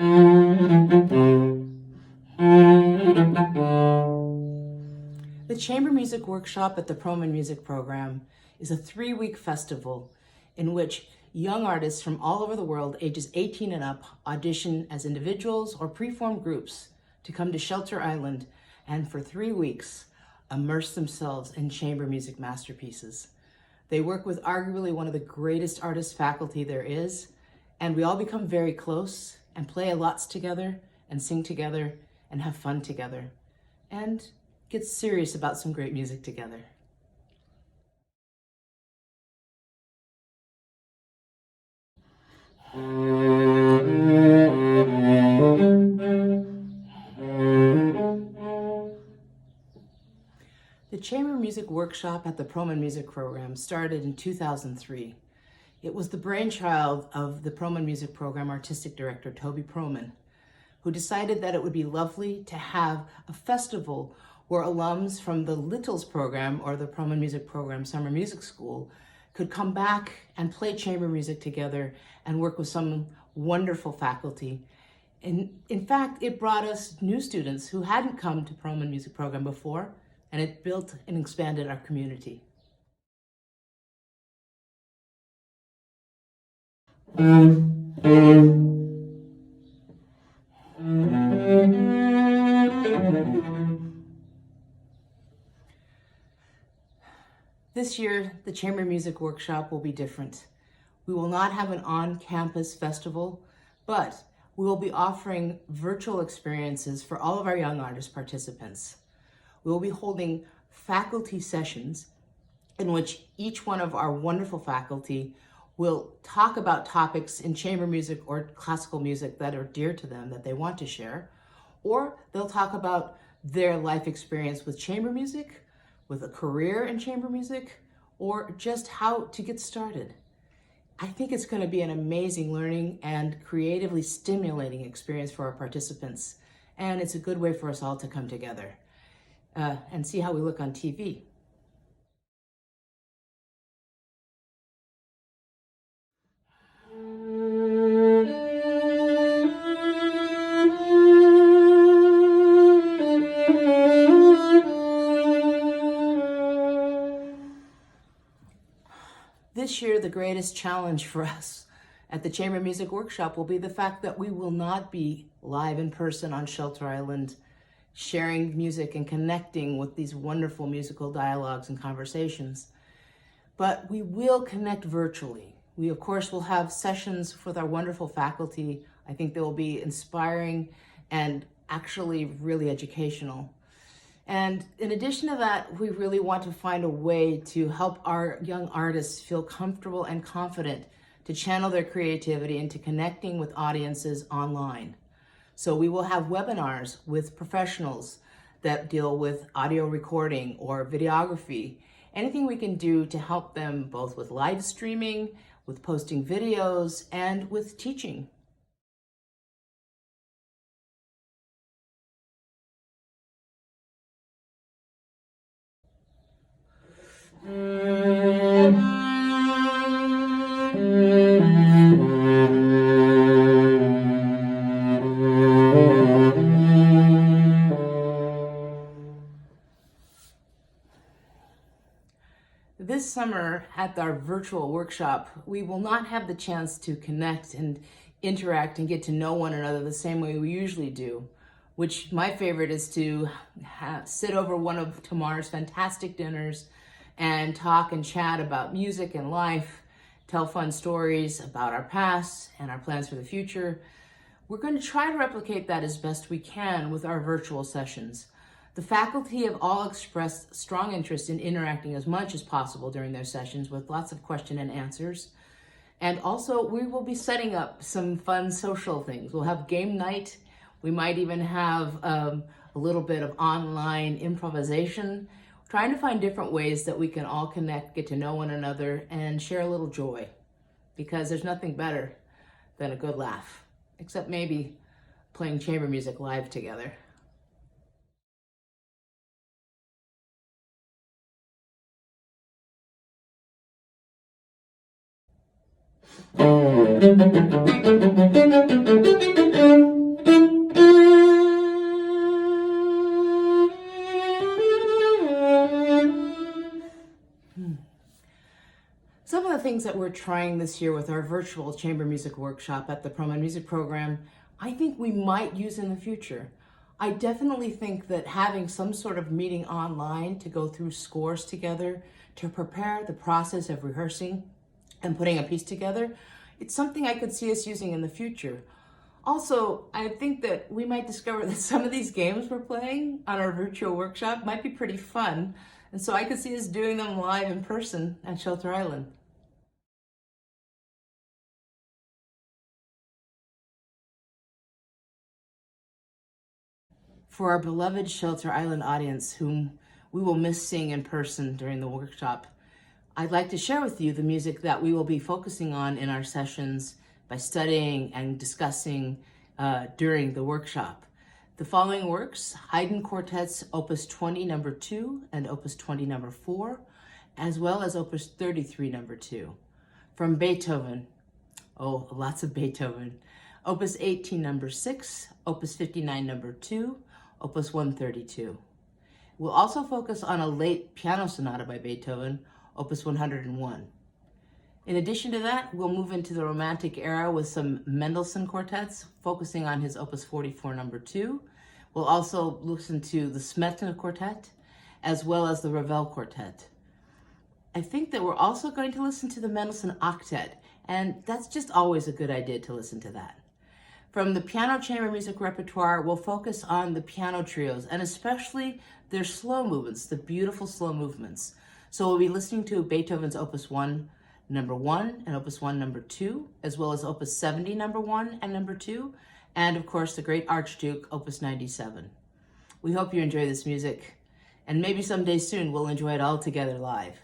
The Chamber Music Workshop at the Perlman Music Program is a 3-week festival in which young artists from all over the world, ages 18 and up, audition as individuals or pre-formed groups to come to Shelter Island and for 3 weeks immerse themselves in chamber music masterpieces. They work with arguably one of the greatest artist faculty there is, and we all become very close and play lots together and sing together and have fun together and get serious about some great music together. The Chamber Music Workshop at the Perlman Music Program started in 2003. It was the brainchild of the Perlman Music Program artistic director, Perlman, who decided that it would be lovely to have a festival where alums from the Littles program or the Perlman Music Program Summer Music School could come back and play chamber music together and work with some wonderful faculty. And in fact, it brought us new students who hadn't come to Perlman Music Program before, and it built and expanded our community. This year, the Chamber Music Workshop will be different. We will not have an on-campus festival, but we will be offering virtual experiences for all of our young artist participants. We will be holding faculty sessions in which each one of our wonderful faculty will talk about topics in chamber music or classical music that are dear to them that they want to share, or they'll talk about their life experience with chamber music, with a career in chamber music, or just how to get started. I think it's going to be an amazing learning and creatively stimulating experience for our participants, and it's a good way for us all to come together and see how we look on TV. This year, the greatest challenge for us at the Chamber Music Workshop will be the fact that we will not be live in person on Shelter Island, sharing music and connecting with these wonderful musical dialogues and conversations. But we will connect virtually. We, of course, will have sessions with our wonderful faculty. I think they will be inspiring and actually really educational. And in addition to that, we really want to find a way to help our young artists feel comfortable and confident to channel their creativity into connecting with audiences online. So we will have webinars with professionals that deal with audio recording or videography, anything we can do to help them both with live streaming, with posting videos, and with teaching. This summer at our virtual workshop, we will not have the chance to connect and interact and get to know one another the same way we usually do, which my favorite is to sit over one of Tamar's fantastic dinners and talk and chat about music and life, tell fun stories about our past and our plans for the future. We're going to try to replicate that as best we can with our virtual sessions. The faculty have all expressed strong interest in interacting as much as possible during their sessions with lots of question and answers. And also, we will be setting up some fun social things. We'll have game night. We might even have a little bit of online improvisation, trying to find different ways that we can all connect, get to know one another, and share a little joy. Because there's nothing better than a good laugh, except maybe playing chamber music live together. Some of the things that we're trying this year with our virtual chamber music workshop at the Perlman Music Program, I think we might use in the future. I definitely think that having some sort of meeting online to go through scores together, to prepare the process of rehearsing and putting a piece together, it's something I could see us using in the future. Also, I think that we might discover that some of these games we're playing on our virtual workshop might be pretty fun, and so I could see us doing them live in person at Shelter Island. For our beloved Shelter Island audience, whom we will miss seeing in person during the workshop, I'd like to share with you the music that we will be focusing on in our sessions by studying and discussing during the workshop. The following works: Haydn Quartets, Opus 20, number 2, and Opus 20, number 4, as well as Opus 33, number 2. From Beethoven, oh, lots of Beethoven, Opus 18, number 6, Opus 59, number 2, Opus 132. We'll also focus on a late piano sonata by Beethoven, Opus 101. In addition to that, we'll move into the Romantic era with some Mendelssohn quartets, focusing on his Opus 44, number 2. We'll also listen to the Smetana Quartet, as well as the Ravel Quartet. I think that we're also going to listen to the Mendelssohn Octet, and that's just always a good idea to listen to that. From the piano chamber music repertoire, we'll focus on the piano trios, and especially their slow movements, the beautiful slow movements. So we'll be listening to Beethoven's Opus 1, number 1, and Opus 1, number 2, as well as Opus 70, number 1 and number 2, and of course the Great Archduke, Opus 97. We hope you enjoy this music, and maybe someday soon we'll enjoy it all together live.